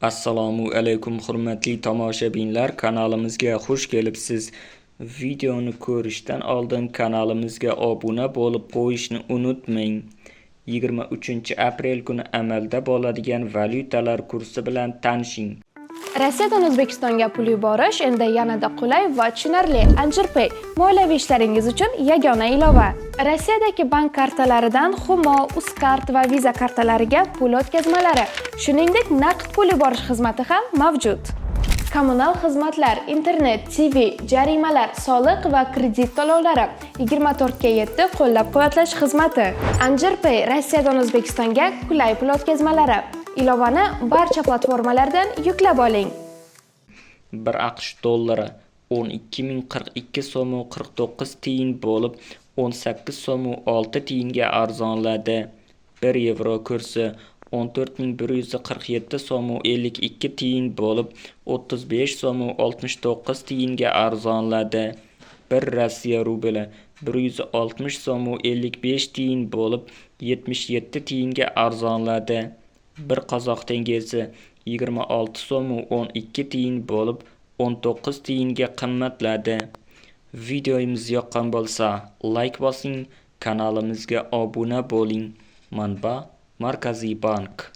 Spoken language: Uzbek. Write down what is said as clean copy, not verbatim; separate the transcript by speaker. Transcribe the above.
Speaker 1: Assalomu alaykum hurmatli tomoshabinlar, kanalimizga xush kelibsiz. Videoni ko'rishdan oldin kanalimizga obuna bo'lib qo'yishni unutmang. 23-aprel kuni amalda bo'ladigan valyutalar kursi bilan tanishing.
Speaker 2: Rossiyadan O'zbekistonga pul yuborish endi yanada qulay va tushunarli. Anjirpay moliyaviy ishlaringiz uchun yagona ilova. Rossiyadagi bank kartalaridan Humo, Uzcard va Visa kartalariga pul o'tkazmalari, shuningdek naqd pul yuborish xizmati ham mavjud. Kommunal xizmatlar, internet, TV, jarimalar, soliq va kredit to'lovlari, 24/7 qo'llab-quvvatlash xizmati. Anjirpay Rossiyadan O'zbekistonga qulay pul o'tkazmalari. Ilovani barcha platformalardan yuklab oling.
Speaker 1: 1 AQSh dollari 12.042 so'm 49 tiyin bo'lib 18 so'm 6 tiyinga arzonladi. 1 yevro kursi 14.147 so'm 52 tiyin bo'lib 35 so'm 69 tiyinga arzonladi. 1 Rossiya rubli 160 so'm 55 tiyin bo'lib 77 tiyinga arzonladi. 1 qozoq tengesi 26 so'm 12 tiyin bo'lib 19 tiyinga qimmatladi. Videomiz yoqqan bo'lsa, like bosing, kanalimizga obuna bo'ling. Manba: Markaziy bank.